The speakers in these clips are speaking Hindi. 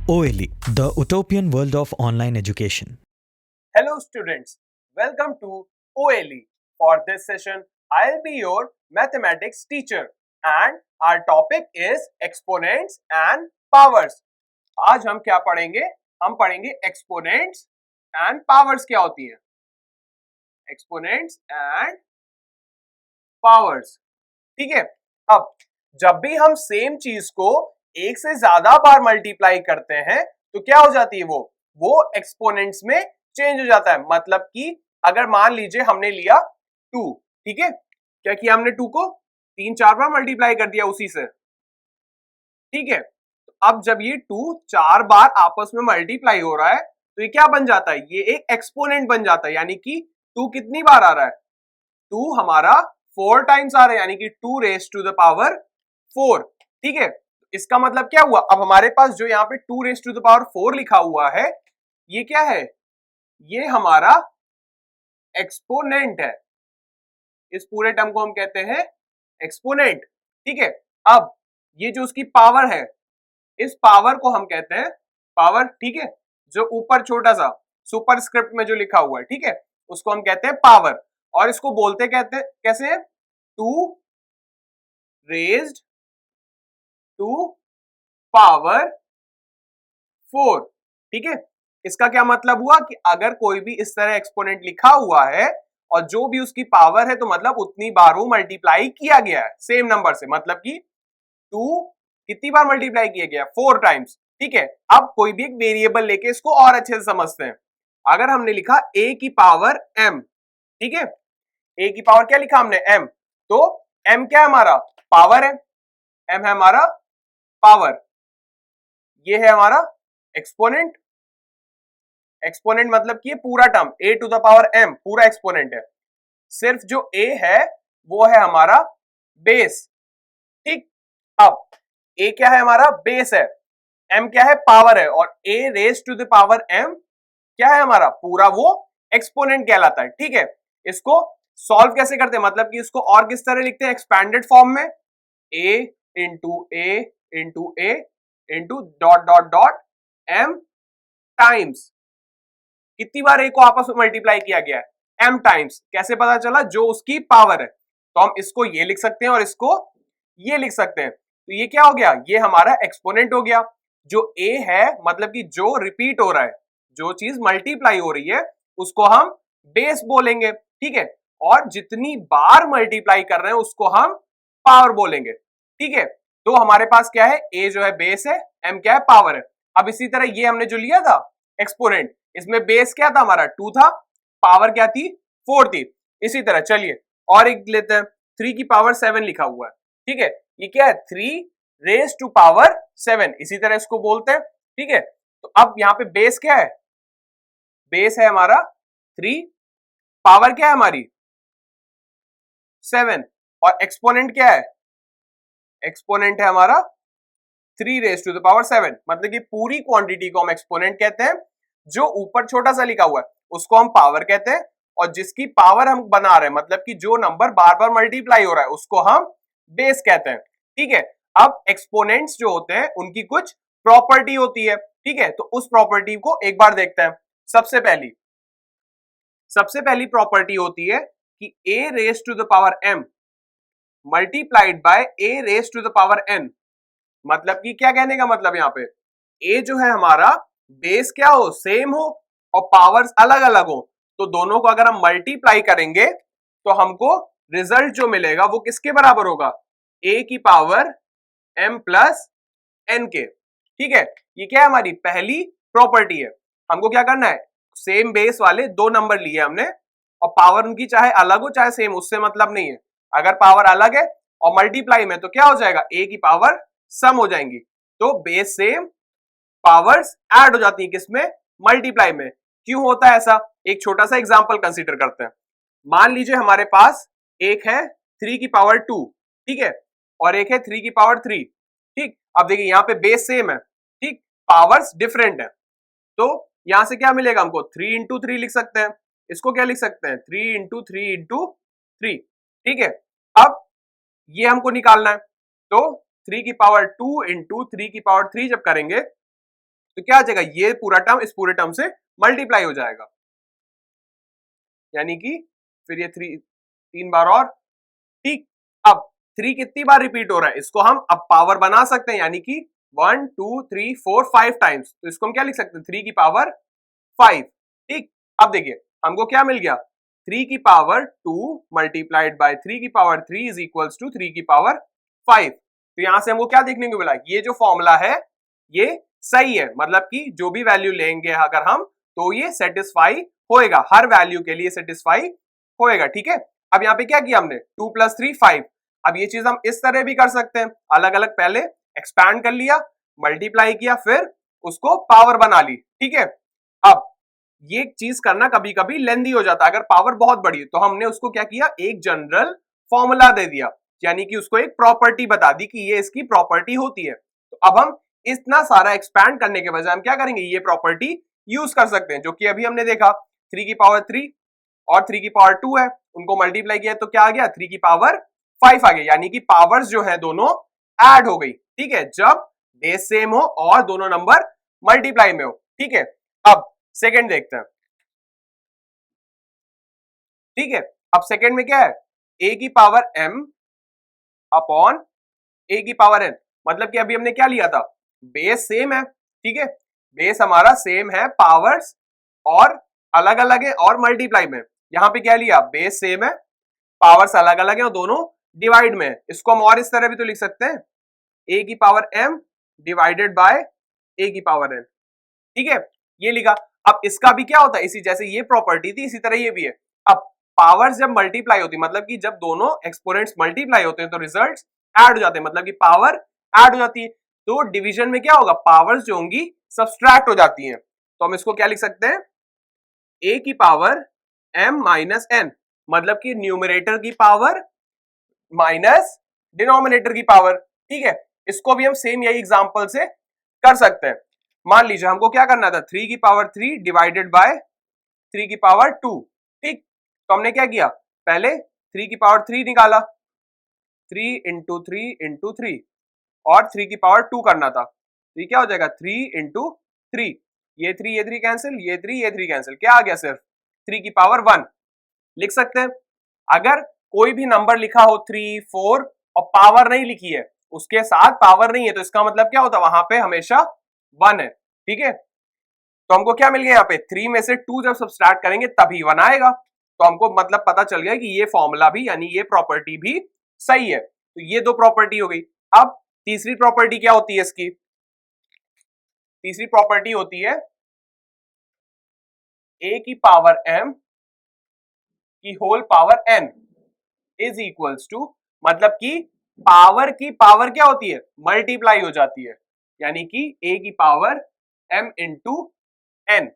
OLE, the utopian world of online education. Hello students, welcome to OLE. For this session, I'll be your mathematics teacher and our topic is exponents and powers. आज हम क्या पढ़ेंगे? हम पढ़ेंगे exponents and powers क्या होती है? Exponents and powers. ठीक है? अब जब भी हम सेम चीज को एक से ज्यादा बार मल्टीप्लाई करते हैं तो क्या हो जाती है वो एक्सपोनेंट्स में चेंज हो जाता है। मतलब कि अगर मान लीजिए हमने लिया 2, ठीक है, क्या किया हमने 2 को 3-4 बार मल्टीप्लाई कर दिया उसी से, ठीक है। तो अब जब ये 2 4 बार आपस में मल्टीप्लाई हो रहा है तो ये क्या बन जाता है, ये एक एक्सपोनेंट बन जाता है। यानी कि 2 कितनी बार आ रहा है, 2 हमारा 4 टाइम्स आ रहा है, यानी कि 2 रेज टू द पावर 4, ठीक है। इसका मतलब क्या हुआ, अब हमारे पास जो यहाँ पे 2 रेज टू द पावर 4 लिखा हुआ है ये क्या है, ये हमारा एक्सपोनेंट है। इस पूरे टर्म को हम कहते हैं एक्सपोनेंट, ठीक है। अब ये जो उसकी पावर है, इस पावर को हम कहते हैं पावर, ठीक है। जो ऊपर छोटा सा सुपरस्क्रिप्ट में जो लिखा हुआ है, ठीक है, उसको हम कहते हैं पावर। और इसको बोलते कहते हैं कैसे है, 2 रेज्ड टू पावर 4, ठीक है। इसका क्या मतलब हुआ कि अगर कोई भी इस तरह एक्सपोनेंट लिखा हुआ है और जो भी उसकी पावर है तो मतलब उतनी बार वो मल्टीप्लाई किया गया है सेम नंबर से। मतलब कि 2 कितनी बार मल्टीप्लाई किया गया, 4 टाइम्स, ठीक है। अब कोई भी एक वेरिएबल लेके इसको और अच्छे से समझते हैं। अगर हमने लिखा a की पावर m, ठीक है, a की पावर क्या लिखा हमने m, तो m क्या है हमारा, पावर है, m है हमारा पावर, ये है हमारा एक्सपोनेंट। एक्सपोनेंट मतलब कि पूरा term a to the power m पूरा एक्सपोनेंट है। सिर्फ जो a है वो है हमारा बेस, ठीक। अब a क्या है हमारा, बेस है, m क्या है, पावर है, और a raise to the power m क्या है हमारा, पूरा वो एक्सपोनेंट कहलाता है, ठीक है। इसको सॉल्व कैसे करते हैं, मतलब कि इसको और किस तरह लिखते हैं, एक्सपैंडेड फॉर्म में, a into a into dot dot dot m times, कितनी बार a को आपस में मल्टीप्लाई किया गया है, m टाइम्स। कैसे पता चला, जो उसकी पावर है। तो हम इसको ये लिख सकते हैं और इसको ये लिख सकते हैं। तो ये क्या हो गया, ये हमारा एक्सपोनेंट हो गया। जो a है मतलब कि जो रिपीट हो रहा है, जो चीज मल्टीप्लाई हो रही है उसको हम बेस बोलेंगे, ठीक है। और जितनी बार मल्टीप्लाई कर रहे हैं उसको हम पावर बोलेंगे, ठीक है। तो हमारे पास क्या है, a जो है बेस है, m क्या है, पावर है। अब इसी तरह ये हमने जो लिया था एक्सपोनेंट, इसमें बेस क्या था हमारा, 2 था, पावर क्या थी, 4 थी। इसी तरह चलिए और एक लेते हैं, 3 की पावर 7 लिखा हुआ है, ठीक है। ये क्या है, 3 रेज टू पावर 7, इसी तरह इसको बोलते हैं, ठीक है। तो अब यहाँ पे बेस क्या है, बेस है हमारा 3, पावर क्या है हमारी 7, और एक्सपोनेंट क्या है, एक्सपोनेंट है हमारा 3 रेज टू द पावर 7। मतलब कि पूरी क्वांटिटी को हम एक्सपोनेंट कहते हैं, जो ऊपर छोटा सा लिखा हुआ है उसको हम पावर कहते हैं, और जिसकी पावर हम बना रहे हैं मतलब कि जो नंबर बार बार मल्टीप्लाई हो रहा है उसको हम बेस कहते हैं, ठीक है। अब एक्सपोनेंट्स जो होते हैं उनकी कुछ प्रॉपर्टी होती है, ठीक है। तो उस प्रॉपर्टी को एक बार देखते हैं। सबसे पहली प्रॉपर्टी होती है कि a raise to the power m multiplied by a raise to the power n। मतलब कि क्या कहने का मतलब, यहाँ पे a जो है हमारा बेस क्या हो, सेम हो, और पावर्स अलग अलग हो, तो दोनों को अगर हम मल्टीप्लाई करेंगे तो हमको रिजल्ट जो मिलेगा वो किसके बराबर होगा, a की पावर m प्लस n के, ठीक है। ये क्या है, हमारी पहली प्रॉपर्टी है। हमको क्या करना है, सेम बेस वाले दो नंबर लिए हमने, और पावर उनकी चाहे अलग हो चाहे सेम, उससे मतलब नहीं है। अगर पावर अलग है और मल्टीप्लाई में तो क्या हो जाएगा, a की पावर सम हो जाएंगी, तो बेस सेम, पावर्स ऐड हो जाती है किसमें, मल्टीप्लाई में। क्यों होता है ऐसा, एक छोटा सा एग्जांपल कंसीडर करते हैं। मान लीजिए हमारे पास एक है 3 की पावर 2, ठीक है, और एक है 3 की पावर 3, ठीक। अब देखिए यहाँ पे बेस सेम है, ठीक, पावर्स डिफरेंट है, तो यहां से क्या मिलेगा हमको, 3 इंटू 3 लिख सकते हैं। इसको क्या लिख सकते हैं, 3 इंटू 3 इंटू 3, ठीक है। अब ये हमको निकालना है, तो 3 की पावर 2 इंटू 3 की पावर 3 जब करेंगे तो क्या आ जाएगा, ये पूरा टर्म इस पूरे टर्म से मल्टीप्लाई हो जाएगा, यानी कि फिर ये 3 बार और, ठीक। अब 3 कितनी बार रिपीट हो रहा है, इसको हम अब पावर बना सकते हैं, यानी कि 1 2 3 4 5 टाइम्स, तो इसको हम क्या लिख सकते हैं, 3 की पावर 5, ठीक। अब देखिए हमको क्या मिल गया, 3 की पावर 2 मल्टीप्लाइड बाय 3 की पावर 3 इज इक्वल्स टू 3 की पावर 5। तो यहां से हमको क्या देखने को मिला, ये जो फॉर्मूला है ये सही है, मतलब कि जो भी वैल्यू लेंगे अगर हम, तो ये सेटिस्फाई होएगा, हर वैल्यू के लिए सेटिस्फाई होएगा, ठीक है। अब यहाँ पे क्या किया हमने, 2 + 3 5। अब ये चीज हम इस तरह भी कर सकते हैं, अलग अलग, पहले एक्सपैंड कर लिया, मल्टीप्लाई किया, फिर उसको पावर बना ली, ठीक है। अब ये चीज करना कभी कभी लेंदी हो जाता है, अगर पावर बहुत बड़ी है तो हमने उसको क्या किया, एक जनरल फॉर्मूला दे दिया, यानी कि उसको एक प्रॉपर्टी बता दी कि ये इसकी प्रॉपर्टी होती है। तो अब हम इतना सारा एक्सपैंड करने के बजाय हम क्या करेंगे, ये प्रॉपर्टी यूज कर सकते हैं, जो कि अभी हमने देखा 3 की पावर 3 और 3 की पावर 2 है, उनको मल्टीप्लाई किया तो क्या आ गया, 3 की पावर 5 आ गया, यानी कि पावर्स जो है दोनों ऐड हो गई, ठीक है, जब बेस सेम हो और दोनों नंबर मल्टीप्लाई में हो, ठीक है। अब सेकंड देखते हैं, ठीक है। अब सेकंड में क्या है, a की पावर m अपॉन a की पावर n, मतलब कि अभी हमने क्या लिया था, बेस सेम है, ठीक है, बेस हमारा सेम है, पावर्स और अलग अलग है और मल्टीप्लाई में, यहां पे क्या लिया, बेस सेम है, पावर्स अलग अलग है और दोनों डिवाइड में है। इसको हम और इस तरह भी तो लिख सकते हैं, a की power m divided by a की पावर n, ठीक है, ये लिखा। अब इसका भी क्या होता है, इसी जैसे ये प्रॉपर्टी थी इसी तरह ये भी है। अब पावर्स जब मल्टीप्लाई होती है, मतलब कि जब दोनों एक्सपोनेंट्स मल्टीप्लाई होते हैं तो रिजल्ट्स ऐड हो जाते हैं, मतलब कि पावर ऐड हो जाती है, तो डिवीजन में क्या होगा, पावर्स जो होंगी सब्सट्रैक्ट हो जाती हैं, तो हम इसको क्या लिख सकते हैं, a की पावर m माइनस n, मतलब कि न्यूमरेटर की पावर माइनस डिनोमिनेटर की पावर, ठीक है। इसको भी हम सेम यही एग्जांपल से कर सकते हैं। मान लीजिए हमको क्या करना था, 3 की पावर 3 डिवाइडेड बाय 3 की पावर 2, ठीक। तो हमने क्या किया, पहले 3 की पावर 3 निकाला, 3 इंटू 3 इंटू 3 और 3 की पावर 2 करना था, तो ये क्या हो जाएगा, 3 इंटू 3, ये 3 कैंसिल, ये 3 कैंसिल, क्या आ गया, सिर्फ 3 की पावर 1 लिख सकते हैं। अगर कोई भी नंबर लिखा हो 3 4 और पावर नहीं लिखी है, उसके साथ पावर नहीं है, तो इसका मतलब क्या होता है, वहां पे हमेशा 1 है, ठीक है। तो हमको क्या मिल गया, यहाँ पे 3 में से 2 जब सब्सट्रैक्ट करेंगे तभी 1 आएगा, तो हमको मतलब पता चल गया कि ये फॉर्मूला भी, यानी ये प्रॉपर्टी भी सही है। तो ये दो प्रॉपर्टी हो गई। अब तीसरी प्रॉपर्टी क्या होती है इसकी, तीसरी प्रॉपर्टी होती है a की पावर m की whole power n is equals to, मतलब कि पावर की पावर क्या होती है, मल्टीप्लाई हो जाती है, यानी कि a की पावर m इंटू n,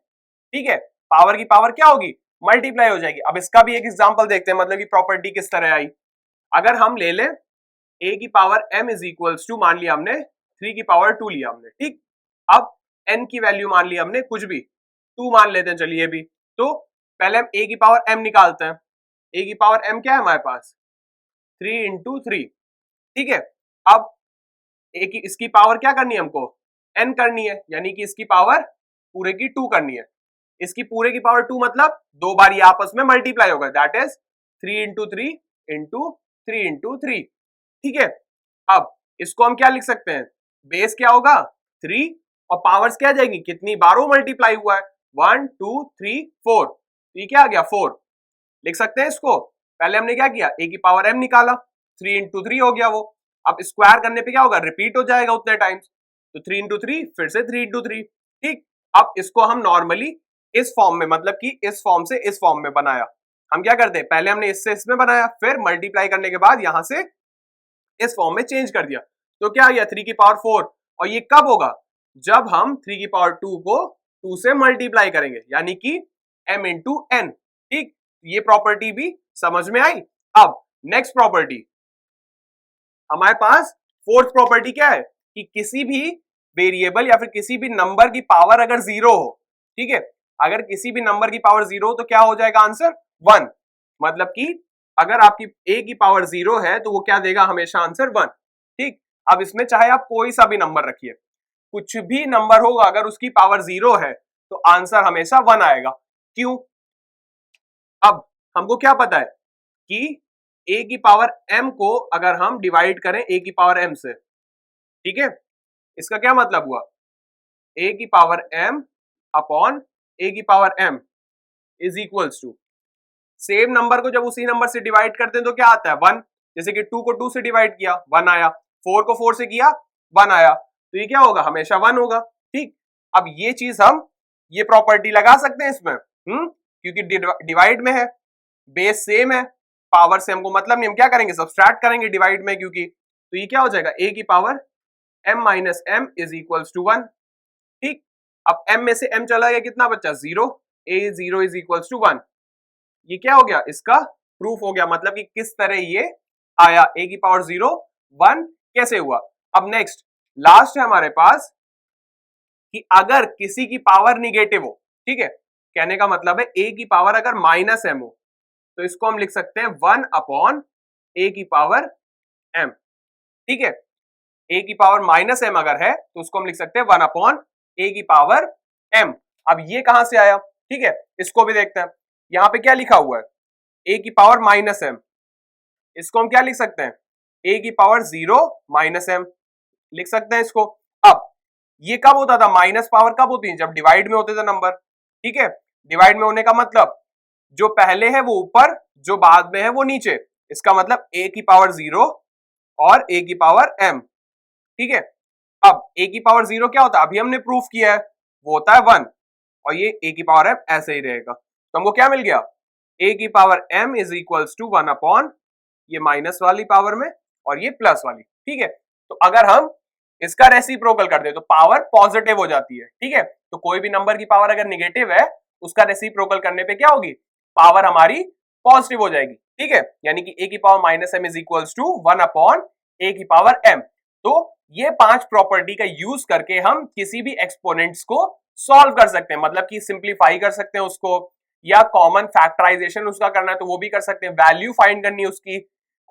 ठीक है, पावर की पावर क्या होगी, मल्टीप्लाई हो जाएगी। अब इसका भी एक एग्जांपल देखते हैं, मतलब कि प्रॉपर्टी किस तरह आई। अगर हम ले लें a की power m is equals to, मान लिया हमने 3 की पावर 2 लिया हमने, ठीक। अब n की वैल्यू मान लिया हमने कुछ भी 2 मान लेते हैं, चलिए भी, तो पहले हम a की पावर m निकालते हैं। a की पावर m क्या है हमारे पास, 3 इंटू 3, ठीक है। अब a की इसकी पावर क्या करनी है हमको, n करनी है, यानी कि इसकी पावर पूरे की 2 करनी है। इसकी पूरे की पावर 2 मतलब दो बार ये आपस में मल्टीप्लाई होगा, that is 3 into 3 into 3 into 3, ठीक है। अब इसको हम क्या लिख सकते हैं, बेस क्या होगा 3 और पावर्स क्या आ जाएगी, कितनी बारों मल्टीप्लाई हुआ है, 1 2 3 4, ये क्या आ गया 4, लिख सकते हैं इसको। पहले हमने क्या किया, a की पावर m निकाला, 3 इंटू 3 हो गया वो, अब स्क्वायर करने पे क्या होगा, रिपीट हो जाएगा उतने टाइम्स, तो 3 इंटू 3 फिर से 3 इंटू 3, ठीक। अब इसको हम नॉर्मली इस फॉर्म में, मतलब कि इस फॉर्म से इस फॉर्म में बनाया। हम क्या करते हैं, पहले हमने इससे इसमें बनाया, फिर मल्टीप्लाई करने के बाद यहां से इस फॉर्म में चेंज कर दिया, तो क्या आ गया 3 की पावर 4, और ये कब होगा, जब हम 3 की पावर 2 को 2 से मल्टीप्लाई करेंगे, यानी कि m इंटू n, ठीक। ये प्रॉपर्टी भी समझ में आई। अब नेक्स्ट प्रॉपर्टी हमारे पास, फोर्थ प्रॉपर्टी क्या है, कि किसी भी वेरिएबल या फिर किसी भी नंबर की पावर अगर 0 हो, ठीक है, अगर किसी भी नंबर की पावर 0 हो तो क्या हो जाएगा आंसर 1, मतलब कि अगर आपकी a की पावर 0 है तो वो क्या देगा, हमेशा आंसर 1, ठीक। अब इसमें चाहे आप कोई सा भी नंबर रखिए, कुछ भी नंबर होगा अगर उसकी पावर 0 है तो आंसर हमेशा 1 आएगा। क्यों? अब हमको क्या पता है कि a की पावर m को अगर हम डिवाइड करें a की पावर m से, ठीक है, इसका क्या मतलब हुआ, a की पावर m अपॉन a की power m is equals to, same number को जब उसी नंबर से डिवाइड करते हैं तो क्या आता है 1। जैसे कि 2 को 2 से डिवाइड किया 1 आया, 4 को 4 से किया 1 आया, तो ये क्या होगा, हमेशा 1 होगा। ठीक, अब ये चीज हम ये प्रॉपर्टी लगा सकते हैं इसमें, क्योंकि डिवाइड में है, बेस सेम है, पावर से हमको मतलब नहीं, हम क्या करेंगे, सब्सट्रैक्ट करेंगे डिवाइड में, क्योंकि तो ये क्या हो जाएगा, a की power m minus m is equals to 1। ठीक, अब m में से m चला गया, कितना बचा 0, a0 इज इक्वल्स टू 1। ये क्या हो गया, इसका प्रूफ हो गया, मतलब कि किस तरह ये आया, a की पावर 0 1 कैसे हुआ। अब नेक्स्ट लास्ट है हमारे पास कि अगर किसी की पावर निगेटिव हो, ठीक है, कहने का मतलब है a की पावर अगर माइनस m हो तो इसको हम लिख सकते हैं 1 अपॉन a की पावर m। ठीक है, a की पावर माइनस m अगर है तो उसको हम लिख सकते हैं 1 अपॉन a की पावर m। अब ये कहां से आया, ठीक है, इसको भी देखते हैं। यहां पे क्या लिखा हुआ है, a की पावर माइनस m, इसको हम क्या लिख सकते हैं, a की पावर 0 माइनस m लिख सकते हैं इसको। अब ये कब होता था, माइनस पावर कब होती है, जब डिवाइड में होते थे नंबर। ठीक है, डिवाइड में होने का मतलब जो पहले है वो ऊपर, जो बाद में है वो नीचे, इसका मतलब a की पावर 0 और a की पावर m। ठीक है, अब a की पावर 0 क्या होता है, अभी हमने प्रूफ किया है, वो होता है 1, और ये a की पावर m ऐसे ही रहेगा। तो हमको क्या मिल गया, a की power m is equals to 1 upon ये माइनस वाली पावर में और ये प्लस वाली। ठीक है, तो अगर हम इसका रेसिप्रोकल कर दे तो पावर पॉजिटिव हो जाती है। ठीक है, तो कोई भी नंबर की पावर अगर निगेटिव है उसका रेसिप्रोकल करने पे क्या होगी, पावर हमारी पॉजिटिव हो जाएगी। ठीक है, यानी कि a की power minus m is equals to 1 upon a की पावर m। तो ये 5 प्रॉपर्टी का यूज करके हम किसी भी एक्सपोनेंट्स को सॉल्व कर सकते हैं, मतलब कि सिंप्लीफाई कर सकते हैं उसको, या कॉमन फैक्टराइजेशन उसका करना है तो वो भी कर सकते हैं, वैल्यू फाइंड करनी है उसकी,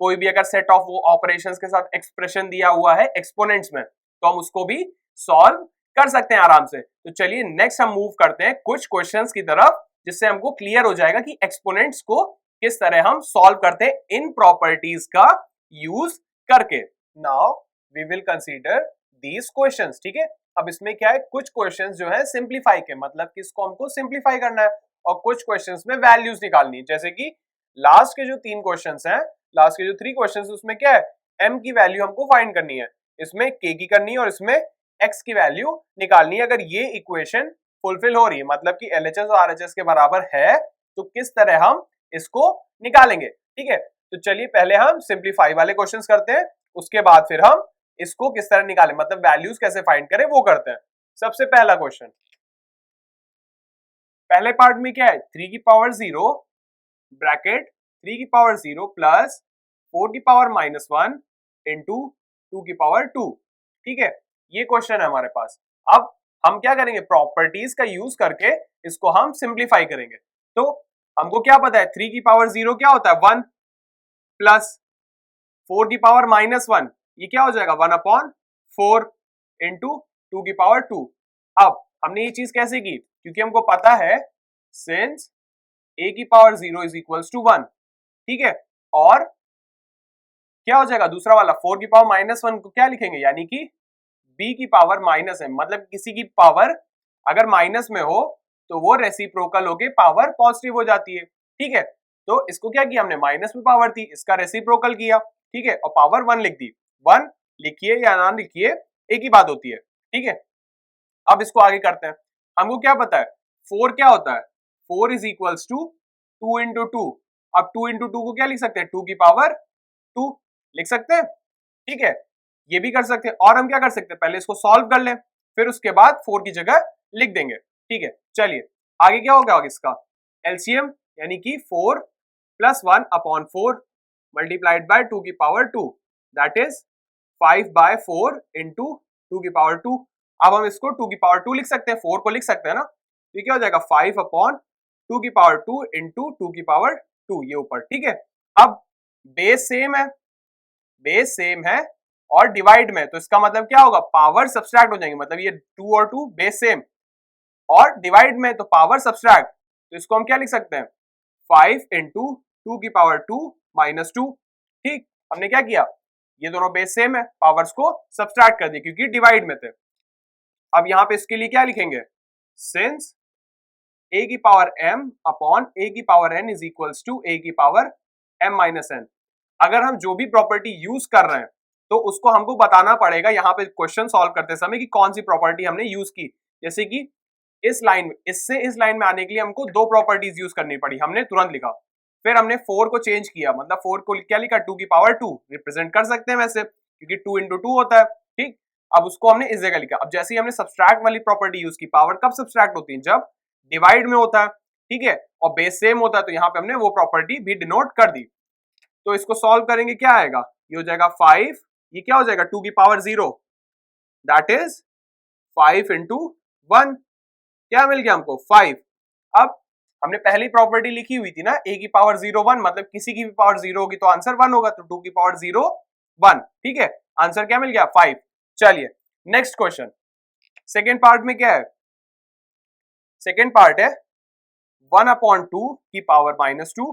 कोई भी अगर सेट ऑफ ऑपरेशंस के साथ एक्सप्रेशन दिया हुआ है एक्सपोनेंट्स में तो हम उसको भी सॉल्व कर सकते हैं आराम से। तो चलिए नेक्स्ट हम मूव करते हैं कुछ क्वेश्चंस की तरफ, जिससे हमको क्लियर हो जाएगा कि एक्सपोनेंट्स को किस तरह हम सॉल्व करते हैं इन प्रॉपर्टीज का यूज करके। Now we will consider these questions. ठीक है, अब इसमें क्या है, कुछ क्वेश्चंस जो है सिंप्लीफाई के, मतलब कि इसको हमको सिंप्लीफाई करना है, और कुछ क्वेश्चंस में वैल्यूज निकालनी है। जैसे कि लास्ट के जो 3 क्वेश्चंस हैं, लास्ट के जो 3 क्वेश्चंस, उसमें क्या है, m की वैल्यू हमको फाइंड करनी है, इसमें k की करनी है और इसमें x की वैल्यू निकालनी है। अगर ये इक्वेशन फुलफिल हो रही है, मतलब कि LHS और RHS के बराबर है, तो किस तरह हम इसको निकालेंगे। ठीक है, तो चलिए पहले हम सिंप्लीफाई वाले क्वेश्चंस करते हैं, उसके बाद फिर हम इसको किस तरह निकालें, मतलब वैल्यूज कैसे फाइंड करें वो करते हैं। सबसे पहला क्वेश्चन, पहले पार्ट में क्या है, 3 की पावर 0 ब्रैकेट 3 की पावर 0 प्लस 4 की पावर माइनस 1 इंटू 2 की पावर 2। ठीक है, ये क्वेश्चन है हमारे पास। अब हम क्या करेंगे, प्रॉपर्टीज का यूज करके इसको हम सिंप्लीफाई करेंगे। तो हमको क्या पता है, 3 की पावर 0 क्या होता है 1, प्लस 4 की पावर माइनस 1, ये क्या हो जाएगा 1 अपॉन 4 इंटू 2 की पावर 2। अब हमने ये चीज कैसे की, क्योंकि हमको पता है सिंस a की पावर 0 इज इक्वल्स टू 1। ठीक है, और क्या हो जाएगा दूसरा वाला, 4 की पावर माइनस 1 को क्या लिखेंगे, यानी कि b की पावर माइनस है, मतलब किसी की पावर अगर माइनस में हो तो वो रेसिप्रोकल होके पावर पॉजिटिव हो जाती है। ठीक है, तो इसको क्या किया हमने, माइनस में पावर थी, इसका रेसिप्रोकल किया। ठीक है, और पावर 1 लिख दी। 1 लिखिए या ना लिखिए एक ही बात होती है। ठीक है, अब इसको आगे करते हैं। हमको क्या पता है, 4 क्या होता है, 4 इज इक्वल्स टू 2 इंटू 2। अब 2 इंटू 2 को क्या लिख सकते हैं, 2 की पावर 2 लिख सकते हैं। ठीक है, ये भी कर सकते हैं, और हम क्या कर सकते हैं, पहले इसको सॉल्व कर लें, फिर उसके बाद 4 की जगह लिख देंगे। ठीक है, चलिए आगे क्या होगा इसका एलसीएम, यानी कि 4 प्लस 1 अपॉन 4 मल्टीप्लाइड बाय 2 की power 2, that is 5 by 4 into 2 की पावर 2। अब हम इसको 2 की पावर 2 लिख सकते हैं, 4 को लिख सकते हैं ना, तो क्या हो जाएगा 5 अपॉन 2 की पावर 2 इंटू 2 की पावर 2, ये ऊपर। ठीक है, अब बेस सेम है, बेस सेम है और डिवाइड में, तो इसका मतलब क्या होगा, पावर सब्सट्रैक्ट हो जाएंगे, मतलब ये 2 और 2 बेस सेम, और डिवाइड में तो पावर सब्सट्रैक्ट, तो इसको हम क्या लिख सकते हैं, 5 इंटू 2 की पावर 2 माइनस 2। ठीक, हमने क्या किया, ये दोनों बेस सेम है, पावर्स को सब्सट्रैक्ट कर दिए क्योंकि डिवाइड में थे। अब यहाँ पे इसके लिए क्या लिखेंगे, सिंस a की पावर m अपॉन a की power n is equals to a की पावर m माइनस n। अगर हम जो भी प्रॉपर्टी यूज कर रहे हैं तो उसको हमको बताना पड़ेगा यहाँ पे क्वेश्चन सॉल्व करते समय कि कौन सी प्रॉपर्टी हमने यूज की। जैसे कि इस लाइन में, इससे इस लाइन में आने के लिए हमको दो प्रॉपर्टीज यूज करनी पड़ी, हमने तुरंत लिखा। फिर हमने 4 को चेंज किया, मतलब 4 को क्या लिखा, 2 की पावर 2 रिप्रेजेंट कर सकते हैं वैसे, क्योंकि 2 इंटू 2 होता है। ठीक, अब उसको हमने इस जगह लिखा। अब जैसे ही हमने सब्सट्रैक्ट वाली प्रॉपर्टी यूज की, पावर कब सब्सट्रैक्ट होती है, जब डिवाइड में होता है, ठीक है, और बेस सेम होता है, तो यहाँ पे हमने वो प्रॉपर्टी भी डिनोट कर दी। तो इसको सॉल्व करेंगे, क्या आएगा, ये हो जाएगा 5, ये क्या हो जाएगा 2 की पावर 0, दैट इज 5 इंटू 1, क्या मिल गया हमको 5। अब हमने पहली प्रॉपर्टी लिखी हुई थी ना, a की पावर 0 1, मतलब किसी की भी पावर 0 होगी तो आंसर 1 होगा, तो 2 की पावर 0 1, ठीक है, आंसर क्या मिल गया 5। चलिए नेक्स्ट क्वेश्चन, सेकेंड पार्ट में क्या है, सेकेंड पार्ट है 1 अपॉन 2 की पावर माइनस 2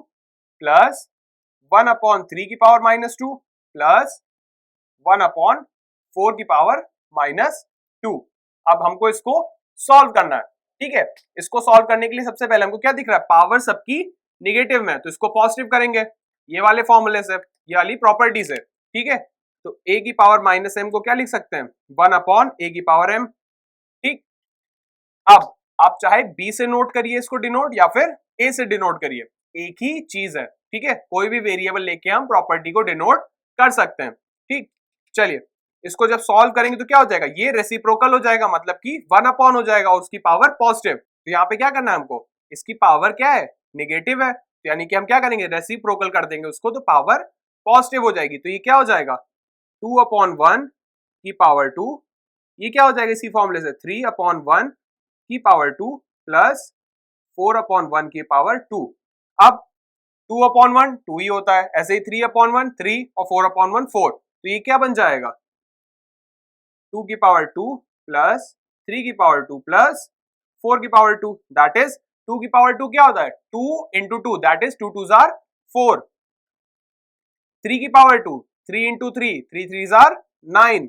प्लस 1 अपॉन 3 की पावर माइनस 2 प्लस 1 अपॉन 4 की पावर माइनस 2। अब हमको इसको सॉल्व करना है, ठीक है। इसको सॉल्व करने के लिए सबसे पहले हमको क्या दिख रहा है, पावर सबकी निगेटिव में, तो इसको पॉजिटिव करेंगे, ये वाले फॉर्मूले से, ये वाली प्रॉपर्टी से, ठीक है। तो a की पावर माइनस m को क्या लिख सकते हैं, 1 अपॉन a की पावर m। ठीक, अब आप चाहे b से नोट करिए इसको डिनोट, या फिर a से डिनोट करिए, एक ही चीज है, ठीक है। कोई भी वेरिएबल लेके हम प्रॉपर्टी को डिनोट कर सकते हैं। ठीक, चलिए इसको जब सॉल्व करेंगे तो क्या हो जाएगा, ये रेसिप्रोकल हो जाएगा, मतलब कि 1 अपॉन हो जाएगा और उसकी पावर पॉजिटिव। तो यहाँ पे क्या करना है हमको, इसकी पावर क्या है, नेगेटिव है, तो यानी कि हम क्या करेंगे, रेसिप्रोकल कर देंगे उसको, तो पावर पॉजिटिव हो जाएगी। तो ये क्या हो जाएगा, 2 अपॉन 1 की पावर 2, ये क्या हो जाएगा इसी फॉर्मूले से, 3 अपॉन 1 की पावर 2 प्लस 4 अपॉन 1 की पावर 2। अब 2 अपॉन 1 2 ही होता है, ऐसे ही 3 अपॉन 1 3 और 4 अपॉन 1 4, तो ये क्या बन जाएगा, 2 की पावर 2 प्लस 3 की पावर 2 प्लस 4 की पावर 2, दैट इज 2 की पावर 2 क्या होता है, 2 इंटू 2, दैट इज 2 2 जार 4। 3 की पावर 2 3 इंटू 3 3 3 जार 9।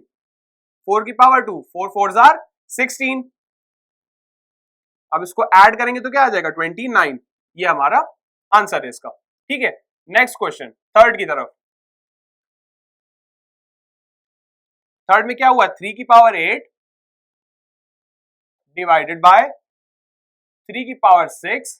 4 की पावर 2 4 4 जार 16। अब इसको ऐड करेंगे तो क्या आ जाएगा 29, ये हमारा आंसर है इसका। ठीक है, नेक्स्ट क्वेश्चन, थर्ड की तरफ। थर्ड में क्या हुआ, 3 की पावर 8 डिवाइडेड बाय 3 की पावर 6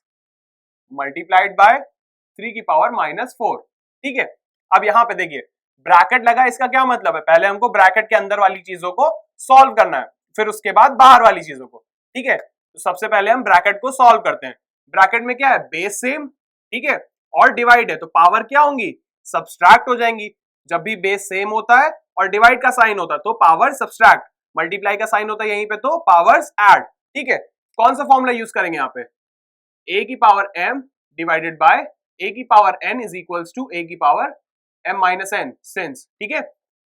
मल्टीप्लाइड बाय 3 की पावर माइनस 4। ठीक है, अब यहां पे देखिए ब्रैकेट लगा, इसका क्या मतलब है, पहले हमको ब्रैकेट के अंदर वाली चीजों को सॉल्व करना है, फिर उसके बाद बाहर वाली चीजों को। ठीक है, तो सबसे पहले हम ब्रैकेट को सॉल्व करते हैं। ब्रैकेट में क्या है, बेस सेम, ठीक है, और डिवाइड है, तो पावर क्या होंगी, सब्सट्रैक्ट हो जाएंगी। जब भी बेस सेम होता है और डिवाइड का साइन होता है तो पावर सब्सट्रैक्ट, मल्टीप्लाई का साइन होता है यहीं पे तो पावर्स ऐड। ठीक है, कौन सा फॉर्मूला यूज करेंगे यहाँ पे, a की power m divided by a की power n is equals to a की power m minus n since. ठीक है,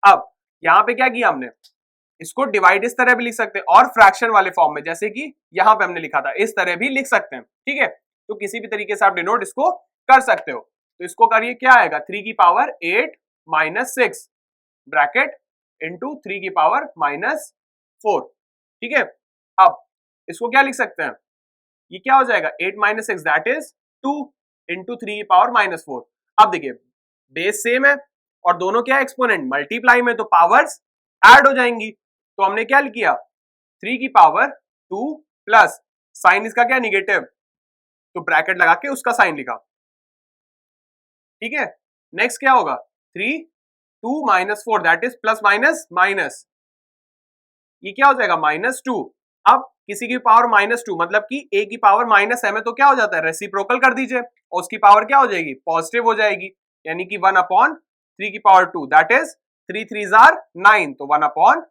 अब यहाँ पे क्या किया हमने, इसको डिवाइड इस तरह भी लिख सकते हैं और फ्रैक्शन वाले फॉर्म में, जैसे कि यहाँ पे हमने लिखा था, इस तरह भी लिख सकते हैं। ठीक है, तो किसी भी तरीके से आप डिनोट इसको कर सकते हो। तो इसको करिए, क्या आएगा, 3 की पावर 8 माइनस 6 ब्रैकेट इंटू 3 की पावर माइनस 4। ठीक है, अब इसको क्या लिख सकते हैं, ये क्या हो जाएगा 8 माइनस 6 दैट इज 2 इंटू 3 की पावर माइनस 4। अब देखिए बेस सेम है और दोनों क्या एक्सपोनेंट मल्टीप्लाई में, तो पावर्स ऐड हो जाएंगी। तो हमने क्या किया, 3 की पावर 2 प्लस साइन इसका क्या निगेटिव, तो ब्रैकेट लगा के उसका साइन लिखा। ठीक है, नेक्स्ट क्या होगा, 3 2 minus 4 that is plus minus minus, ये क्या हो जाएगा माइनस 2। अब किसी की पावर माइनस 2, मतलब कि a की पावर माइनस m है, तो क्या हो जाता है, रेसिप्रोकल कर दीजिए और उसकी पावर क्या हो जाएगी, पॉजिटिव हो जाएगी, यानी कि 1 अपॉन 3 की पावर 2 दैट इज 3 3 जार 9, तो 1 अपॉन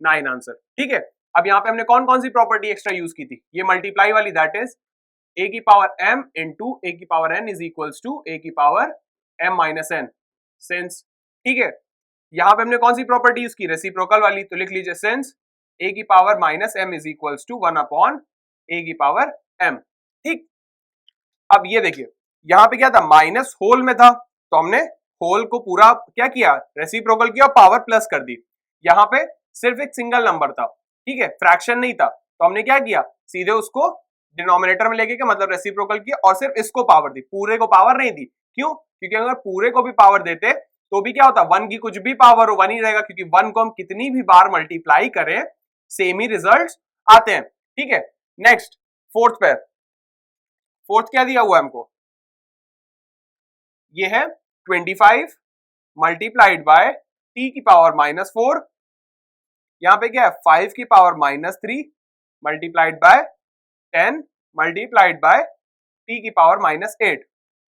9 आंसर। ठीक है, अब यहाँ पे हमने कौन कौन सी प्रॉपर्टी एक्स्ट्रा यूज की थी, ये मल्टीप्लाई वाली, दैट इज a की पावर m इंटू a की power n is equals to a की power m minus n since. ठीक है, यहां पे हमने कौन सी प्रॉपर्टी यूज की, रेसिप्रोकल वाली, तो लिख लीजिए सिंस a की power minus m is equals to 1 upon a की पावर m। ठीक, अब ये देखिए यहां पे क्या था, माइनस होल में था, तो हमने होल को पूरा क्या किया, रेसिप्रोकल किया और पावर प्लस कर दी। यहाँ पे सिर्फ एक सिंगल नंबर था, ठीक है, फ्रैक्शन नहीं था, तो हमने क्या किया, सीधे उसको डिनोमिनेटर में लेके, मतलब रेसिप्रोकल किया और सिर्फ इसको पावर दी, पूरे को पावर नहीं दी। क्यों, क्योंकि अगर पूरे को भी पावर देते तो भी क्या होता, वन की कुछ भी पावर हो वन ही रहेगा, क्योंकि वन को हम कितनी भी बार मल्टीप्लाई करें सेम ही रिजल्ट आते हैं। ठीक है, नेक्स्ट फोर्थ पे, फोर्थ क्या दिया हुआ है हमको, ये है 25 मल्टीप्लाइड बाय टी की पावर -4, यहां पे क्या है 5 की power -3 multiplied by 10 multiplied by T की पावर -8।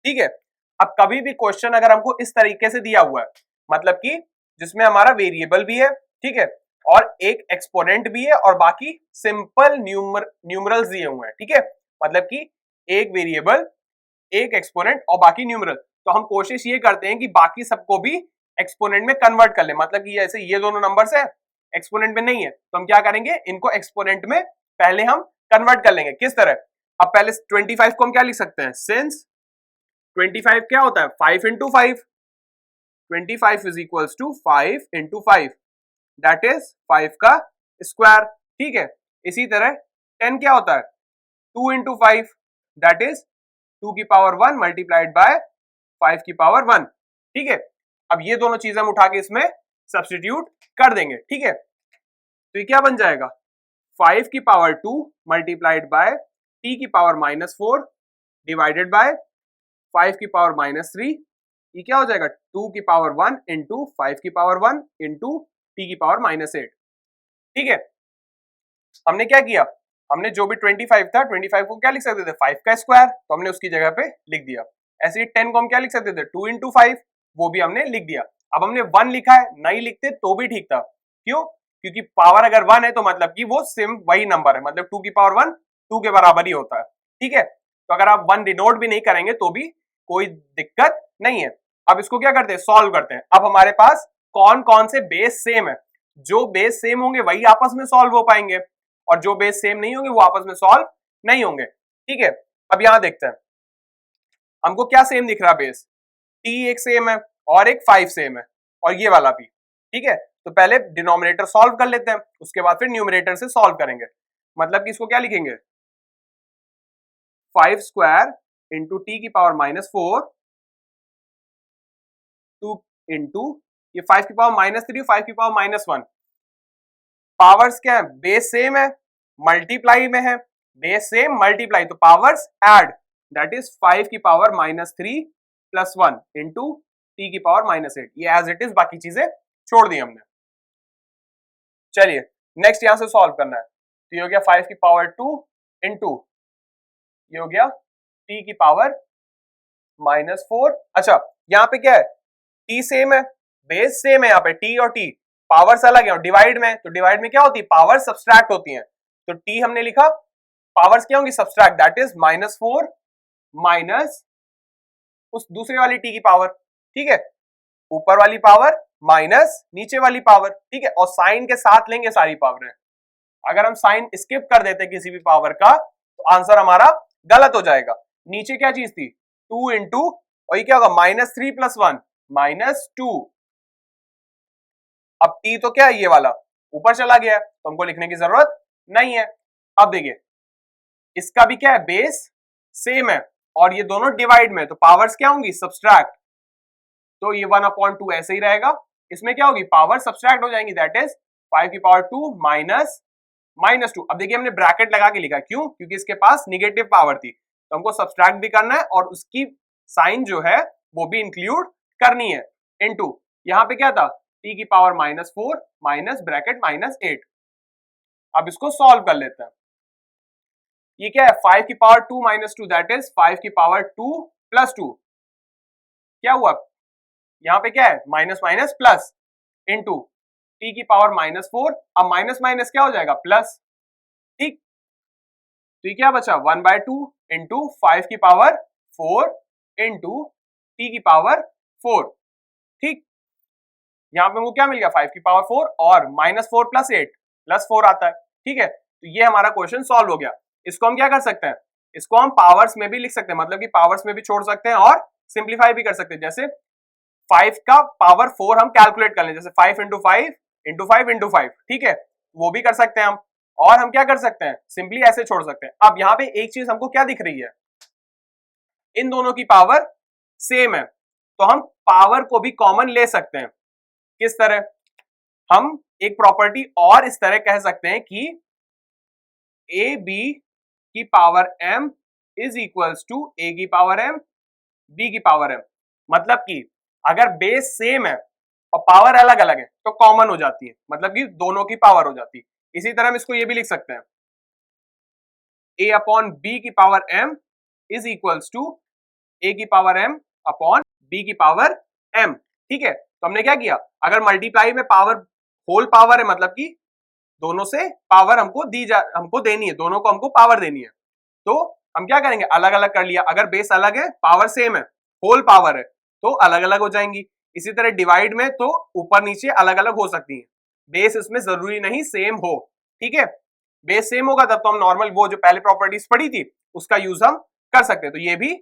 ठीक है, अब कभी भी क्वेश्चन अगर हमको इस तरीके से दिया हुआ है, मतलब कि जिसमें हमारा वेरिएबल भी है, ठीक है, और एक एक्सपोनेंट भी है और बाकी सिंपल न्यूमरल्स दिए हुए हैं, ठीक है, मतलब कि एक वेरिएबल, एक एक्सपोनेंट और बाकी न्यूमरल, तो हम कोशिश ये करते हैं कि बाकी सबको भी एक्सपोनेंट में कन्वर्ट कर ले, मतलब कि ऐसे ये दोनों नंबर्स है एक्सपोनेंट में नहीं है, तो हम क्या करेंगे, इनको एक्सपोनेंट में पहले हम कन्वर्ट कर लेंगे। किस तरह, अब पहले 25 को हम क्या लिख सकते हैं, सिंस 25 क्या होता है 5 into 5, 25 is equals to 5 into 5, that is 5 का स्क्वायर। ठीक है, इसी तरह 10 क्या होता है 2 इंटू 5, दैट इज 2 की पावर 1 मल्टीप्लाइड बाय 5 की पावर 1। ठीक है, अब ये दोनों चीजें हम उठा के इसमें सब्स्टिट्यूट कर देंगे। ठीक है, तो ये क्या बन जाएगा 5 की पावर 2 मल्टीप्लाइड बाय टी की पावर -4 डिवाइडेड बाय 5 की पावर -3, ये क्या हो जाएगा 2 की पावर 1 इंटू 5 की पावर 1 इंटू टी की पावर -8। ठीक है, हमने क्या किया, हमने जो भी 25 था 25 को क्या लिख सकते थे 5 का स्क्वायर, तो हमने उसकी जगह पे लिख दिया। ऐसे ही 10 को हम क्या लिख सकते थे 2 इंटू 5, वो भी हमने लिख दिया। अब हमने 1 लिखा है, नहीं लिखते तो भी ठीक था, क्यों, क्योंकि पावर अगर 1 है तो मतलब कि वो सिम वही नंबर है, मतलब 2 की पावर 1 2 के बराबर ही होता है। ठीक है, तो अगर आप 1 डिनोट भी नहीं करेंगे तो भी कोई दिक्कत नहीं है। अब इसको क्या करते हैं, सॉल्व करते हैं। अब हमारे पास कौन कौन से बेस सेम है, जो बेस सेम होंगे वही आपस में सॉल्व हो पाएंगे, और जो बेस सेम नहीं होंगे वो आपस में सॉल्व नहीं होंगे। ठीक है, अब यहां देखते हैं हमको क्या सेम दिख रहा है, बेस t एक सेम है और एक 5 सेम है और ये वाला भी। ठीक है, तो पहले डिनोमिनेटर सॉल्व कर लेते हैं, उसके बाद फिर न्यूमरेटर से सॉल्व करेंगे। मतलब कि इसको क्या लिखेंगे 5 स्क्वायर इंटू टी की पावर -4 2 इंटू ये 5 की पावर -3 5 की पावर -1, पावर्स क्या है बेस सेम है मल्टीप्लाई में है, बेस सेम मल्टीप्लाई, तो पावर्स ऐड, दैट इज 5 की पावर -3 प्लस 1 इंटू टी की पावर -8, ये एज इट इज, बाकी चीजें छोड़ दी हमने। चलिए नेक्स्ट यहां से सॉल्व करना है, तो ये हो गया 5 की पावर 2 इंटू ये हो गया टी की पावर -4। अच्छा यहाँ पे क्या है टी सेम है, बेस सेम है, यहाँ पे टी और टी, पावर्स अलग है, और डिवाइड में, तो डिवाइड में क्या होती है पावर सब्सट्रैक्ट होती है, तो टी हमने लिखा, पावर्स क्या होंगी सब्सट्रैक्ट, दैट इज -4 माइनस उस दूसरे वाली टी की पावर। ठीक है, ऊपर वाली पावर माइनस नीचे वाली पावर। ठीक है, और साइन के साथ लेंगे सारी पावरें, अगर हम साइन स्किप कर देते किसी भी पावर का तो आंसर हमारा गलत हो जाएगा। नीचे क्या चीज थी 2 इंटू, और ये क्या होगा -3 प्लस 1 -2, अब टी तो क्या है ये वाला ऊपर चला गया है तो हमको लिखने की जरूरत नहीं है। अब देखिए इसका भी क्या है बेस सेम है और ये दोनों डिवाइड में, तो पावर्स क्या होंगी सब्सट्रैक्ट, तो ये 1/2 ऐसे ही रहेगा, इसमें क्या होगी पावर सब्सट्रैक्ट हो जाएंगी, दैट इज 5 की पावर 2 माइनस -2। अब देखिए हमने ब्रैकेट लगा के लिखा, क्यों, क्योंकि इसके पास निगेटिव पावर थी, तो हमको सब्सट्रैक्ट भी करना है और उसकी साइन जो है वो भी इंक्लूड करनी है, इनटू यहां पे क्या था t की पावर -4 माइनस ब्रैकेट -8। अब इसको सॉल्व कर लेते हैं, ये क्या है 5 की पावर 2 -2, दैट इज 5 की पावर 2 प्लस 2, क्या हुआ यहाँ पे क्या है minus minus plus into T की पावर -4, अब माइनस माइनस क्या हो जाएगा प्लस। ठीक, तो ये क्या बचा 1/2 इंटू 5 की पावर 4 इंटू टी की पावर 4। ठीक, यहाँ पे हमको क्या मिल गया 5 की पावर 4 और -4 + 8 +4 आता है, ठीक है। तो ये हमारा क्वेश्चन सॉल्व हो गया। इसको हम क्या कर सकते हैं, इसको हम पावर्स में भी लिख सकते हैं, मतलब कि पावर्स में भी छोड़ सकते हैं और सिंप्लीफाई भी कर सकते हैं। जैसे 5 का पावर 4 हम कैलकुलेट कर लें, जैसे 5 × 5 × 5 × 5, ठीक है, वो भी कर सकते हैं हम। और हम क्या कर सकते हैं, सिंपली ऐसे छोड़ सकते हैं। अब यहाँ पे एक चीज हमको क्या दिख रही है, इन दोनों की पावर सेम है, तो हम पावर को भी कॉमन ले सकते हैं। किस तरह, हम एक प्रॉपर्टी और इस तरह कह सकते हैं कि ए बी की power m is equals to A की पावर m b की पावर m। मतलब कि अगर बेस सेम है और पावर अलग अलग है तो कॉमन हो जाती है, मतलब कि दोनों की पावर हो जाती है। इसी तरह हम इसको ये भी लिख सकते हैं, a अपॉन b की power m is equals to a की पावर m अपॉन b की पावर m, ठीक है। तो हमने क्या किया, अगर मल्टीप्लाई में पावर होल पावर है, मतलब कि दोनों से पावर हमको देनी है, दोनों को हमको पावर देनी है, तो हम क्या करेंगे, अलग अलग कर लिया। अगर बेस अलग है, पावर सेम है, होल पावर है, तो अलग अलग हो जाएंगी। इसी तरह डिवाइड में तो ऊपर नीचे अलग अलग हो सकती है, बेस इसमें जरूरी नहीं सेम हो, ठीक है। बेस सेम होगा तब तो हम नॉर्मल वो जो पहले प्रॉपर्टीज पढ़ी थी उसका यूज हम कर सकते हैं। तो ये भी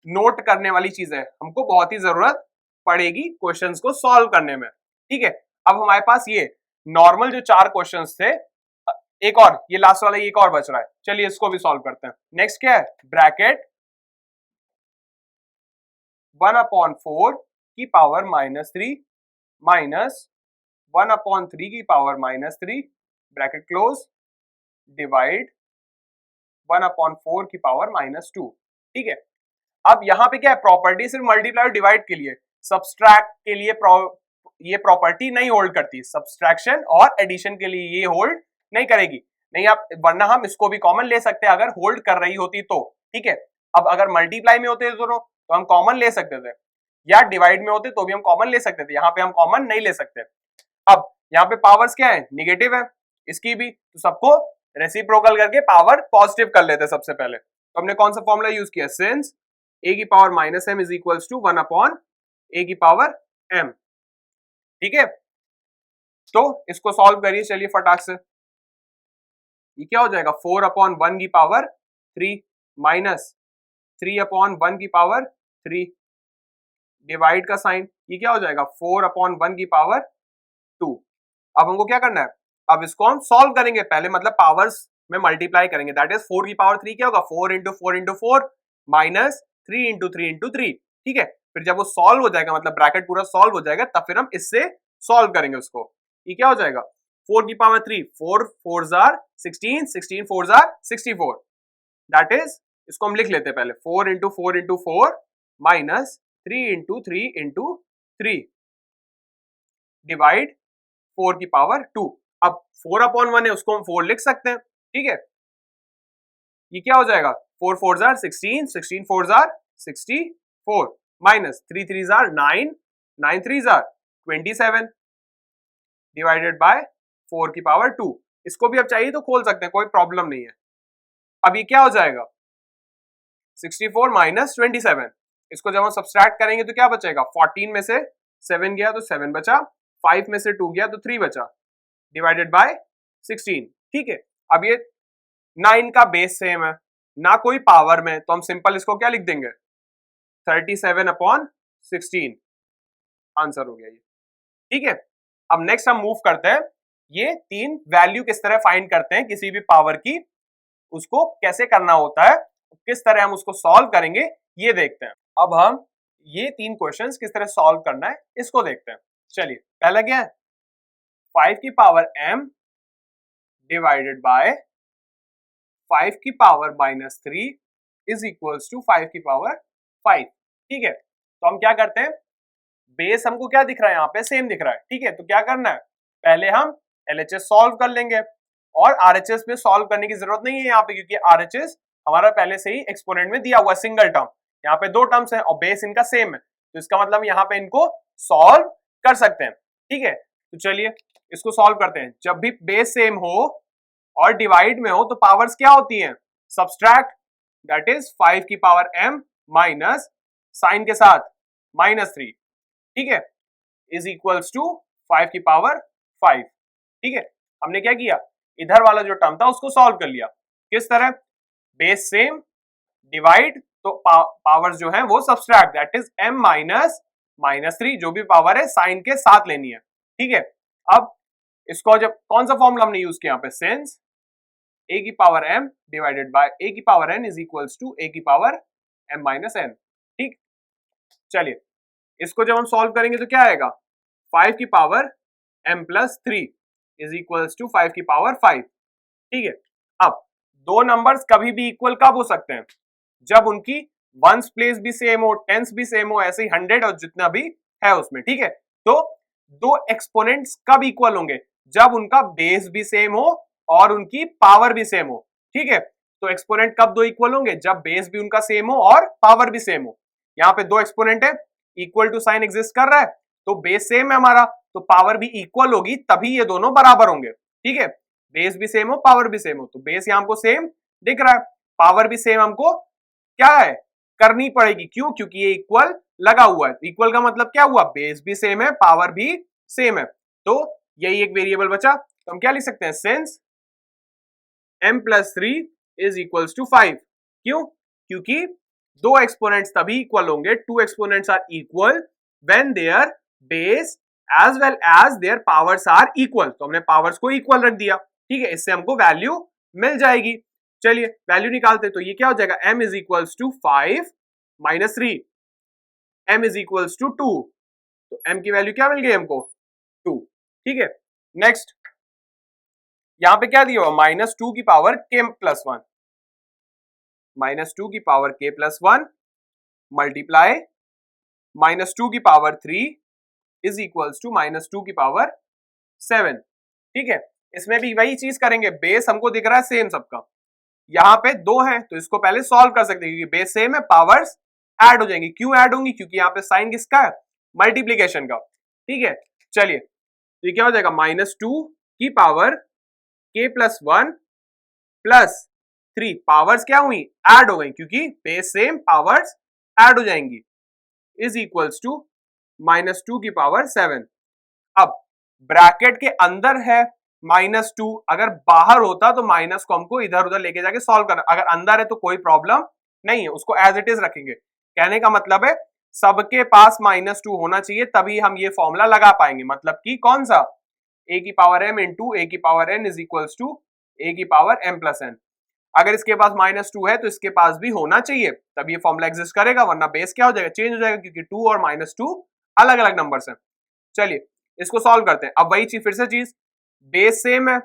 नोट करने वाली चीज है, हमको बहुत ही जरूरत पड़ेगी क्वेश्चंस को सॉल्व करने में, ठीक है। अब हमारे पास ये नॉर्मल जो 4 क्वेश्चंस थे, एक और ये लास्ट वाला एक और बच रहा है, चलिए इसको भी सॉल्व करते हैं। नेक्स्ट क्या है, ब्रैकेट 1/4 की पावर -3 माइनस 1/3 की पावर -3 ब्रैकेट क्लोज डिवाइड 1/4 की पावर -2, ठीक है। अब यहाँ पे क्या है, प्रॉपर्टी सिर्फ मल्टीप्लाई और डिवाइड के लिए, सब्सट्रैक्ट के लिए ये प्रॉपर्टी नहीं होल्ड करती, सब्सट्रैक्शन और एडिशन के लिए ये होल्ड नहीं करेगी। नहीं आप, वरना हम इसको भी कॉमन ले सकते हैं अगर होल्ड कर रही होती तो, ठीक है। अब अगर मल्टीप्लाई में होते दोनों तो हम कॉमन ले सकते थे, या डिवाइड में होते तो भी हम कॉमन ले सकते थे, यहाँ पे हम कॉमन नहीं ले सकते। अब यहाँ पे पावर्स क्या है, निगेटिव है इसकी भी, तो सबको रेसिप्रोकल करके पावर पॉजिटिव कर लेते हैं सबसे पहले। तो हमने कौन सा फॉर्मूला यूज किया, सिंस a की power -m is equals to 1/a की पावर m, ठीक है। तो इसको सॉल्व करिए चलिए फटाक से। ये क्या हो जाएगा, 4/1 की पावर 3 माइनस 3/1 की पावर 3 डिवाइड का साइन, ये क्या हो जाएगा 4/1 की पावर 2। अब हमको क्या करना है, अब इसको हम सॉल्व करेंगे पहले, मतलब पावर्स में मल्टीप्लाई करेंगे, दैट इज 4 की पावर 3 क्या होगा, 4 × 4 × 4 माइनस 3 × 3 × 3, ठीक है। फिर जब वो सॉल्व हो जाएगा, मतलब ब्रैकेट पूरा सॉल्व हो जाएगा, तब फिर हम इससे सॉल्व करेंगे उसको। ये क्या हो जाएगा, 4 की power 3, 4 4s are 16, 16 4s are 64, that is, इसको हम लिख लेते हैं पहले, 4 × 4 × 4 माइनस 3 × 3 × 3 डिवाइड 4 की पावर 2। अब 4/1 है उसको हम 4 लिख सकते हैं, ठीक है। ये क्या हो जाएगा, 4 4s are 16, 16 4s are 64 minus 3 3s are 9, 9 3s are 27 divided by 4 की पावर 2। इसको भी अब चाहिए तो खोल सकते हैं, कोई प्रॉब्लम नहीं है। अब ये क्या हो जाएगा, 64 माइनस 27, इसको जब हम सब्सट्रैक्ट करेंगे तो क्या बचेगा, 14 में से 7 गया तो 7 बचा, 5 में से 2 गया तो 3 बचा, डिवाइडेड बाय 16, ठीक है। अब ये 9 का बेस सेम है ना, कोई पावर में, तो हम सिंपल इसको क्या लिख देंगे, 37/16 आंसर हो गया ये, ठीक है। अब नेक्स्ट हम मूव करते हैं, ये 3 वैल्यू किस तरह फाइंड करते हैं किसी भी पावर की, उसको कैसे करना होता है, किस तरह हम उसको सॉल्व करेंगे ये देखते हैं। अब हम ये 3 क्वेश्चंस किस तरह सॉल्व करना है इसको देखते हैं। चलिए पहला क्या है, 5 की पावर m डिवाइडेड बाय 5 की पावर -3 इज इक्वल्स टू 5 की पावर 5, ठीक है। तो हम क्या करते हैं, बेस हमको क्या दिख रहा है यहाँ पे, सेम दिख रहा है, ठीक है। तो क्या करना है, पहले हम LHS सॉल्व कर लेंगे, और RHS में सॉल्व करने की जरूरत नहीं है यहाँ पे, क्योंकि RHS हमारा पहले से ही एक्सपोनेंट में दिया हुआ सिंगल टर्म, यहाँ पे 2 टर्म्स हैं और बेस इनका सेम है, तो इसका मतलब यहाँ पे इनको सॉल्व कर सकते हैं, ठीक है। तो चलिए इसको सॉल्व करते हैं। जब भी बेस सेम हो और डिवाइड में हो तो पावर्स क्या होती हैं, सब्सट्रैक्ट, दैट इज 5 की पावर m माइनस साइन के साथ -3, ठीक है, इज इक्वल्स टू 5 की पावर 5। ठीक है, हमने क्या किया, इधर वाला जो टर्म था उसको सॉल्व कर लिया। किस तरह, बेस सेम, डिवाइड, तो पावर्स जो है वो subtract, that is m minus -3, जो भी पावर है साइन के साथ लेनी है। ठीक है, अब इसको जब कौन सा फॉर्मूला हमने यूज किया यहाँ पे, सिंस a की power m divided by a की power n is equals to a की पावर m माइनस n। ठीक, चलिए इसको जब हम सॉल्व करेंगे तो क्या आएगा, 5 की power m plus 3 is equals to 5 की पावर 5। ठीक है, अब दो नंबर्स कभी भी इक्वल कब हो सकते हैं, जब उनकी वंस प्लेस भी सेम हो, टेंस भी सेम हो, ऐसे ही 100 और जितना भी है उसमें। ठीक है, तो दो एक्सपोनेंट्स कब इक्वल होंगे, जब उनका बेस भी सेम हो और उनकी पावर भी सेम हो। ठीक है, तो एक्सपोनेंट कब दो इक्वल होंगे, जब बेस भी उनका सेम हो और पावर भी सेम हो। यहाँ पे दो एक्सपोनेंट है, इक्वल टू साइन एग्जिस्ट कर रहा है, तो बेस सेम है हमारा, तो पावर भी इक्वल होगी, तभी ये दोनों बराबर होंगे। ठीक है, बेस भी सेम हो, पावर भी सेम हो, तो बेस यहाँ हमको सेम दिख रहा है, पावर भी सेम हमको क्या है करनी पड़ेगी, क्यों, क्योंकि ये इक्वल लगा हुआ है। इक्वल का मतलब क्या हुआ, बेस भी सेम है, पावर भी सेम है, तो यही एक वेरिएबल बचा। तो हम क्या लिख सकते हैं, since m plus 3 is equals to 5। क्यों, क्योंकि दो एक्सपोनेंट्स तभी इक्वल होंगे, two exponents are equal when their base as well as their powers are equal. तो हमने पावर्स को इक्वल रख दिया। ठीक है, इससे हमको वैल्यू मिल जाएगी। चलिए वैल्यू निकालते, तो ये क्या हो जाएगा, m is equals to 5 minus 3, m is equals to 2, तो m की वैल्यू क्या मिल गई हमको, 2। ठीक है, नेक्स्ट यहां पे क्या दिया हुआ, -2 की पावर k प्लस 1, -2 की पावर k प्लस 1 मल्टीप्लाई -2 की पावर 3 इज इक्वल्स टू -2 की पावर 7। ठीक है, इसमें भी वही चीज करेंगे, बेस हमको दिख रहा है सेम सबका, यहाँ पे दो हैं तो इसको पहले सॉल्व कर सकते हैं, क्योंकि बेस सेम है, पावर्स ऐड हो जाएंगी। क्यों ऐड होंगी, क्योंकि यहाँ पे साइन किसका है, मल्टीप्लीकेशन का। ठीक है, चलिए तो ये क्या हो जाएगा, -2 की power k plus 1 plus 3, powers क्या हुई, ऐड हो गई, क्योंकि बेस सेम, पावर्स ऐड हो जाएंगी, इज इक्वल्स टू -2 की पावर 7। अब ब्रैकेट के अंदर है -2, अगर बाहर होता तो माइनस को हमको इधर उधर लेके जाके सॉल्व करना, अगर अंदर है तो कोई प्रॉब्लम नहीं है, उसको एज इट इज रखेंगे। कहने का मतलब है सबके पास -2 होना चाहिए, तभी हम ये फॉर्मूला लगा पाएंगे, मतलब कि कौन सा, a की पावर m इंटू a की power n is equals to a की पावर m प्लस n। अगर इसके पास -2 है तो इसके पास भी होना चाहिए, तब ये फॉर्मूला एग्जिस्ट करेगा, वरना बेस क्या हो जाएगा, चेंज हो जाएगा, क्योंकि 2 और -2 अलग अलग नंबर्स हैं। चलिए इसको सॉल्व करते हैं। अब वही चीज, फिर से चीज, बेस सेम है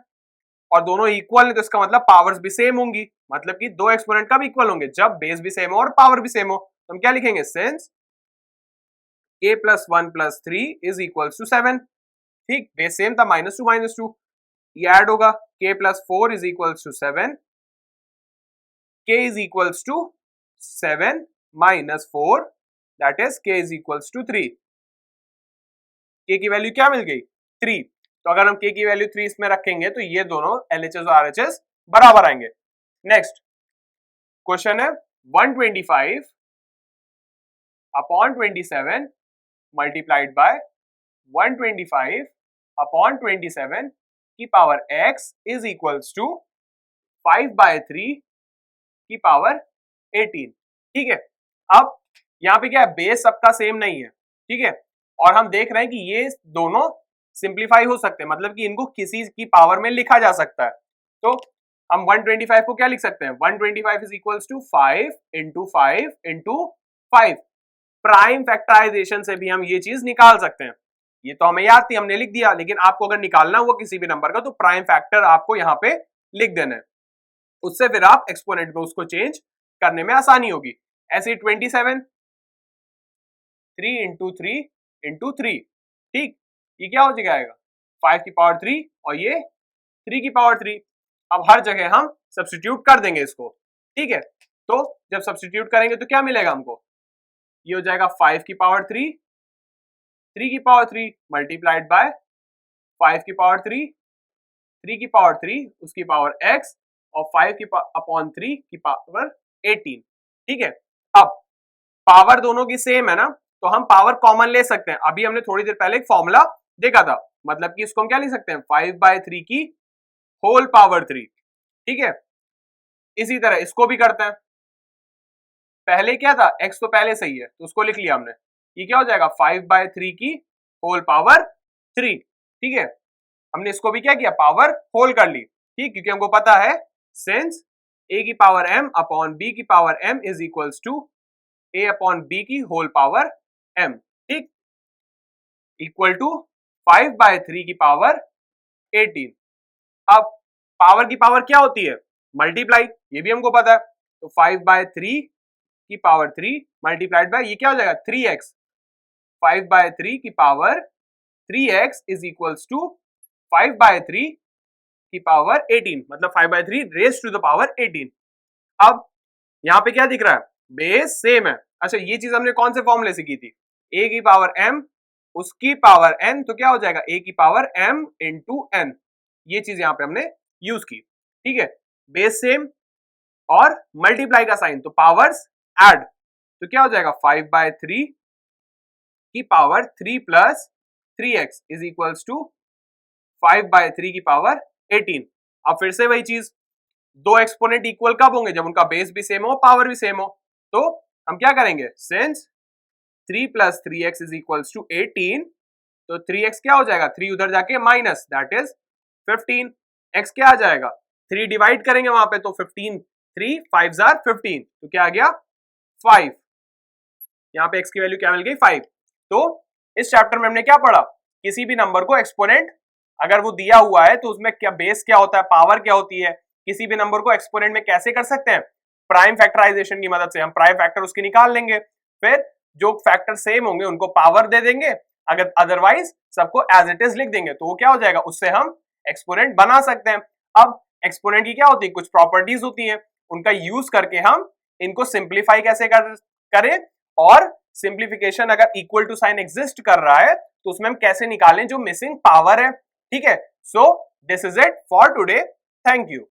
और दोनों इक्वल है, तो इसका मतलब पावर्स भी सेम होंगी, मतलब कि दो एक्सपोनेंट कब इक्वल होंगे, जब बेस भी सेम हो और पावर भी सेम हो। तो हम क्या लिखेंगे, since k plus 1 plus 3 is equals to 7। ठीक, बेस सेम था, -2 ये ऐड होगा, k plus 4 is equals to 7, k is equals to 7 minus 4, that is k is equals to 3। k की वैल्यू क्या मिल गई, 3। तो अगर हम k की वैल्यू 3 इसमें रखेंगे तो ये दोनों LHS और RHS बराबर आएंगे। नेक्स्ट क्वेश्चन है 125 अपॉन 27 मल्टीप्लाइड बाय 125 अपॉन 27 की power x is equals to 5/3 की पावर 18। ठीक है, अब यहाँ पे क्या है, बेस सबका सेम नहीं है। ठीक है, और हम देख रहे हैं कि ये दोनों सिंप्लीफाई हो सकते हैं, मतलब कि इनको किसी की पावर में लिखा जा सकता है। तो हम 125 को क्या लिख सकते हैं, 125 is equals to 5 into 5 into 5। Prime factorization से भी हम ये चीज निकाल सकते हैं, ये तो हमें याद थी, हमने लिख दिया, लेकिन आपको अगर निकालना हुआ किसी भी नंबर का तो प्राइम फैक्टर आपको यहाँ पे लिख देना है, उससे फिर आप एक्सपोनेंट में उसको चेंज करने में आसानी होगी। ऐसे 27 3 इंटू 3 इंटू 3। ठीक, ये क्या हो जाएगा, 5 की पावर 3 और ये 3 की पावर 3। अब हर जगह हम सब्स्टिट्यूट कर देंगे इसको। ठीक है, तो जब सब्स्टिट्यूट करेंगे तो क्या मिलेगा हमको, ये हो जाएगा 5 की पावर 3, 3 की पावर 3 मल्टीप्लाइड बाय 5 की पावर 3, 3 की पावर 3 उसकी पावर x और 5 की अपॉन 3 की पावर 18। ठीक है, अब पावर दोनों की सेम है ना, तो हम पावर कॉमन ले सकते हैं। अभी हमने थोड़ी देर पहले एक फॉर्मूला देखा था, मतलब कि इसको हम क्या लिख सकते हैं 5/3 की होल पावर 3, ठीक है। इसी तरह इसको भी करते हैं। पहले क्या था, x तो पहले सही है तो उसको लिख लिया हमने, ये क्या हो जाएगा 5/3 की होल पावर 3, ठीक है। हमने इसको भी क्या किया, पावर होल कर ली, ठीक, क्योंकि हमको पता है सिंस a की पावर m अपॉन b की power m is equals to a upon b की होल पावर m, ठीक, इक्वल टू 5/3 की पावर 18। अब पावर की पावर क्या होती है, मल्टीप्लाई, ये भी हमको पता है, तो 5/3 की पावर 3 मल्टीप्लाइड बाय ये क्या हो जाएगा 3x, 5/3 की power 3x is equals to 5/3 की पावर 18, मतलब 5/3 रेज टू द पावर 18। अब यहाँ पे क्या दिख रहा है, बेस सेम है। अच्छा, ये चीज हमने कौन से फॉर्मूले से की थी, a की पावर m उसकी पावर n, तो क्या हो जाएगा a की पावर m इंटू n, ये चीज यहाँ पे हमने यूज की, ठीक है। बेस सेम और मल्टीप्लाई का साइन, तो पावर्स ऐड, तो क्या हो जाएगा 5/3 की power 3 plus 3x is equals to 5/3 की पावर 18। अब फिर से वही चीज, दो एक्सपोनेंट इक्वल कब होंगे, जब उनका बेस भी सेम हो पावर भी सेम हो। तो हम क्या करेंगे, since 3 plus 3x is equals to 18, तो 3x क्या हो जाएगा, 3 उधर जाके माइनस, दैट इज 15, x क्या आ जाएगा, 3 डिवाइड करेंगे वहां पे, तो 15, 3 5 जार 15, तो क्या आ गया 5, यहाँ पे x की वैल्यू क्या मिल गई 5। तो इस चैप्टर में हमने क्या पढ़ा, किसी भी नंबर को एक्सपोनेंट अगर वो दिया हुआ है तो उसमें क्या बेस क्या होता है, पावर क्या होती है, किसी भी नंबर को एक्सपोनेंट में कैसे कर सकते हैं, प्राइम फैक्टराइजेशन की मदद से हम प्राइम फैक्टर उसके निकाल लेंगे, फिर जो फैक्टर सेम होंगे उनको पावर दे देंगे, अगर अदरवाइज सबको एज इट इज लिख देंगे, तो वो क्या हो जाएगा, उससे हम एक्सपोनेंट बना सकते हैं। अब एक्सपोनेंट की क्या होती है, कुछ प्रॉपर्टीज होती हैं, उनका यूज करके हम इनको सिंप्लीफाई कैसे करें, और सिंप्लीफिकेशन अगर इक्वल टू साइन एग्जिस्ट कर रहा है तो उसमें हम कैसे निकालें जो मिसिंग पावर है, ठीक है। So this is it for today, thank you.